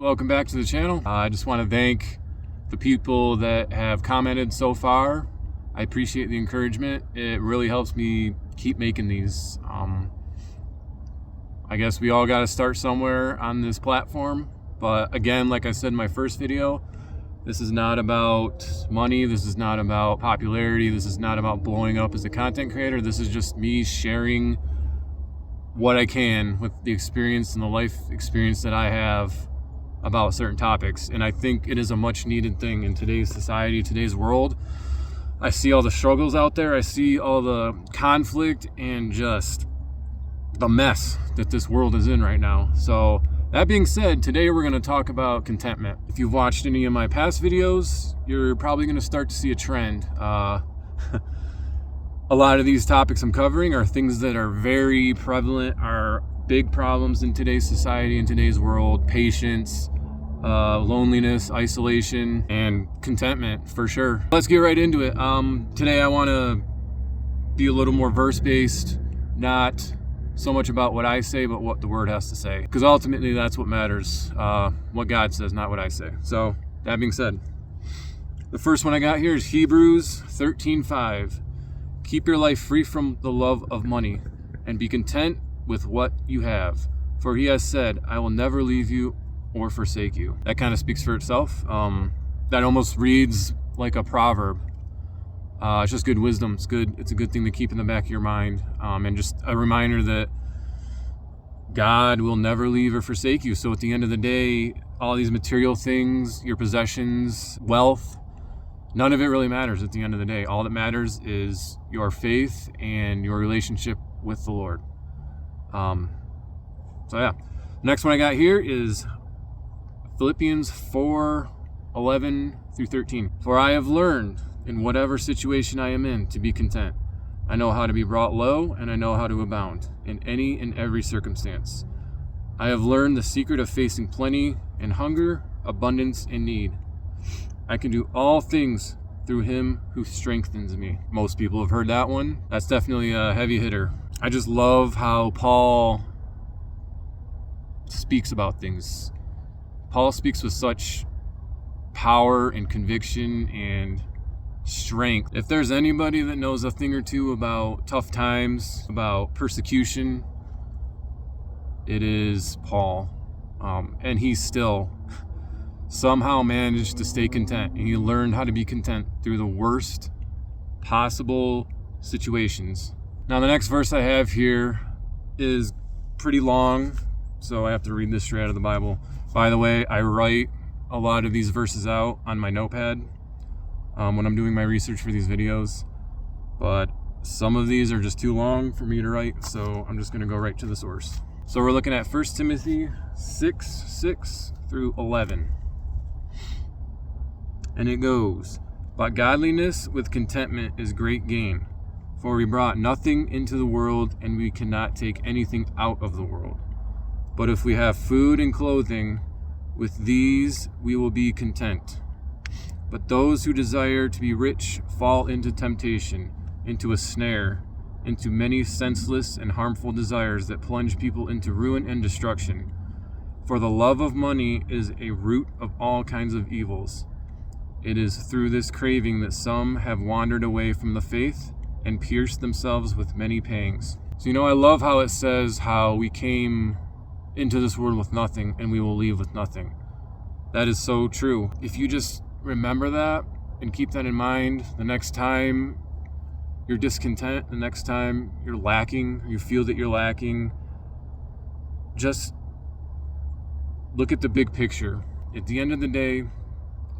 Welcome back to the channel. I just want to thank the people that have commented so far. I appreciate the encouragement. It really helps me keep making these. I guess we all got to start somewhere on this platform. But again, like I said in my first video, this is not about money. This is not about popularity. This is not about blowing up as a content creator. This is just me sharing what I can with the experience and the life experience that I have about certain topics. And I think it is a much needed thing in today's society, today's world. I see all the struggles out there. I see all the conflict and just the mess that this world is in right now. So that being said, today we're going to talk about contentment. If you've watched any of my past videos, you're probably going to start to see a trend. A lot of these topics I'm covering are things that are very prevalent, are big problems in today's society, in today's world. Patience, loneliness, isolation, and contentment for sure. Let's get right into it. Today I want to be a little more verse-based, not so much about what I say, but what the Word has to say. Because ultimately that's what matters, what God says, not what I say. So that being said, the first one I got here is Hebrews 13:5. Keep your life free from the love of money and be content with what you have. For he has said, I will never leave you or forsake you. That kind of speaks for itself. That almost reads like a proverb. It's just good wisdom. It's good. It's a good thing to keep in the back of your mind. And just a reminder that God will never leave or forsake you. So at the end of the day, all these material things, your possessions, wealth, none of it really matters at the end of the day. All that matters is your faith and your relationship with the Lord. So yeah, the next one I got here is Philippians 4:11 through 13. For I have learned in whatever situation I am in to be content. I know how to be brought low, and I know how to abound in any and every circumstance. I have learned the secret of facing plenty and hunger, abundance and need. I can do all things through him who strengthens me. Most people have heard that one. That's definitely a heavy hitter. I just love how Paul speaks about things. Paul speaks with such power and conviction and strength. If there's anybody that knows a thing or two about tough times, about persecution, it is Paul. And he still somehow managed to stay content. And he learned how to be content through the worst possible situations. Now the next verse I have here is pretty long, so I have to read this straight out of the Bible. By the way, I write a lot of these verses out on my notepad when I'm doing my research for these videos, but some of these are just too long for me to write, so I'm just going to go right to the source. So we're looking at 1 Timothy 6:6 through 11. And it goes, but godliness with contentment is great gain, for we brought nothing into the world, and we cannot take anything out of the world. But if we have food and clothing, with these we will be content. But those who desire to be rich fall into temptation, into a snare, into many senseless and harmful desires that plunge people into ruin and destruction. For the love of money is a root of all kinds of evils. It is through this craving that some have wandered away from the faith and pierced themselves with many pangs. So, I love how it says how we came into this world with nothing and we will leave with nothing. That is so true. If you just remember that and keep that in mind, the next time you're discontent, the next time you're lacking, you feel that you're lacking, just look at the big picture. At the end of the day,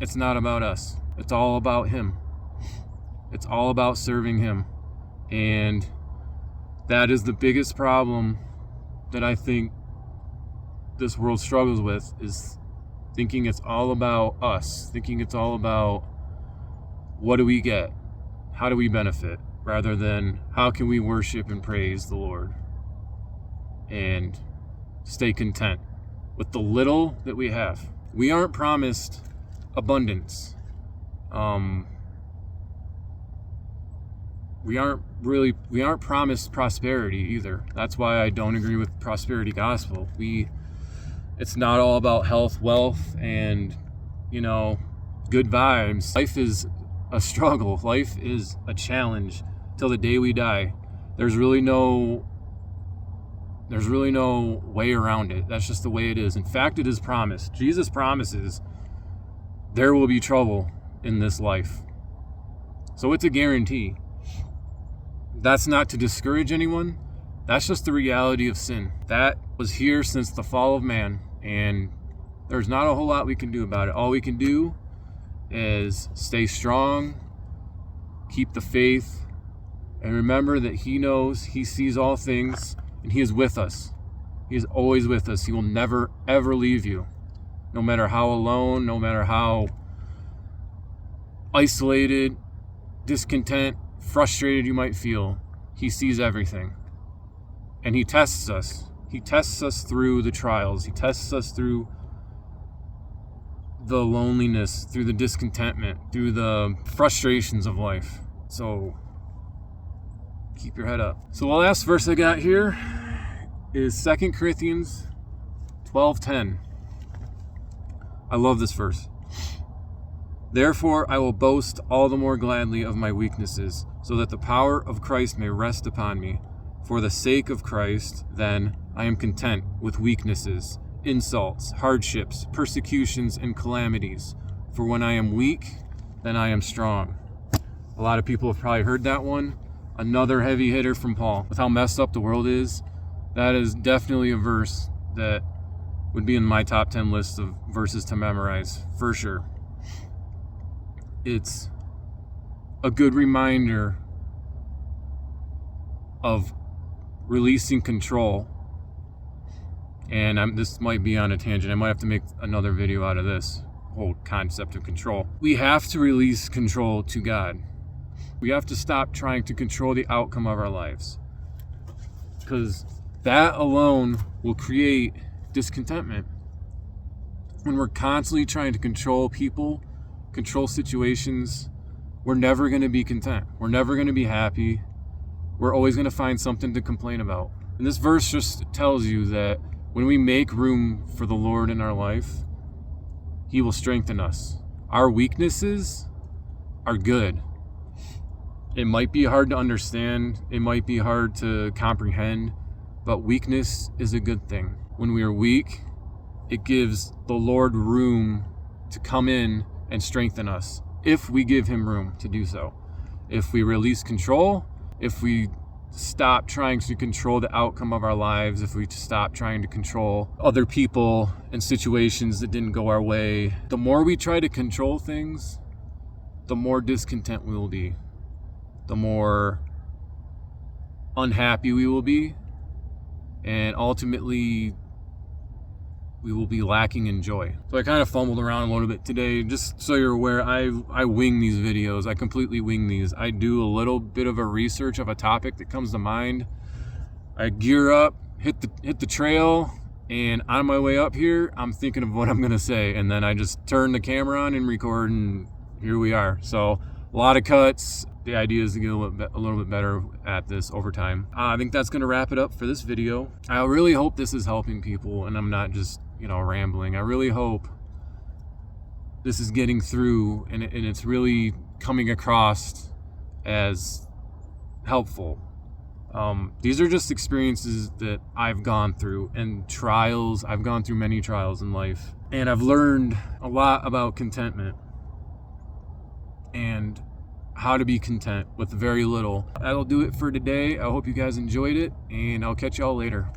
it's not about us. It's all about him. It's all about serving him. And that is the biggest problem that I think this world struggles with, is thinking it's all about us, thinking it's all about what do we get, how do we benefit, rather than how can we worship and praise the Lord and stay content with the little that we have. We aren't promised abundance. We aren't promised prosperity either. That's why I don't agree with prosperity gospel. It's not all about health, wealth, and, good vibes. Life is a struggle. Life is a challenge till the day we die. There's really no way around it. That's just the way it is. In fact, it is promised. Jesus promises there will be trouble in this life. So it's a guarantee. That's not to discourage anyone. That's just the reality of sin. That was here since the fall of man, and there's not a whole lot we can do about it. All we can do is stay strong, keep the faith, and remember that He knows, He sees all things, and He is with us. He is always with us. He will never, ever leave you. No matter how alone, no matter how isolated, discontent, frustrated you might feel, He sees everything. And He tests us. He tests us through the trials. He tests us through the loneliness, through the discontentment, through the frustrations of life. So keep your head up. So the last verse I got here is 2 Corinthians 12:10. I love this verse. Therefore I will boast all the more gladly of my weaknesses, so that the power of Christ may rest upon me. For the sake of Christ, then, I am content with weaknesses, insults, hardships, persecutions, and calamities. For when I am weak, then I am strong. A lot of people have probably heard that one. Another heavy hitter from Paul. With how messed up the world is, that is definitely a verse that would be in my top 10 list of verses to memorize, for sure. It's a good reminder of releasing control. And this might be on a tangent. I might have to make another video out of this whole concept of control. We have to release control to God. We have to stop trying to control the outcome of our lives, because that alone will create discontentment. When we're constantly trying to control people, control situations, we're never going to be content. We're never going to be happy. We're always going to find something to complain about. And this verse just tells you that when we make room for the Lord in our life, He will strengthen us. Our weaknesses are good. It might be hard to understand. It might be hard to comprehend, but weakness is a good thing. When we are weak, it gives the Lord room to come in and strengthen us if we give Him room to do so. If we release control, if we stop trying to control the outcome of our lives, if we stop trying to control other people and situations that didn't go our way, the more we try to control things, the more discontent we will be, the more unhappy we will be, and ultimately we will be lacking in joy. So I kind of fumbled around a little bit today. Just so you're aware, I wing these videos. I completely wing these. I do a little bit of a research of a topic that comes to mind. I gear up, hit the trail, and on my way up here, I'm thinking of what I'm gonna say, and then I just turn the camera on and record, and here we are. So a lot of cuts. The idea is to get a little bit better at this over time. I think that's gonna wrap it up for this video. I really hope this is helping people, and I'm not just rambling. I really hope this is getting through and it's really coming across as helpful. These are just experiences that I've gone through and trials. I've gone through many trials in life, and I've learned a lot about contentment and how to be content with very little. That'll do it for today. I hope you guys enjoyed it, and I'll catch y'all later.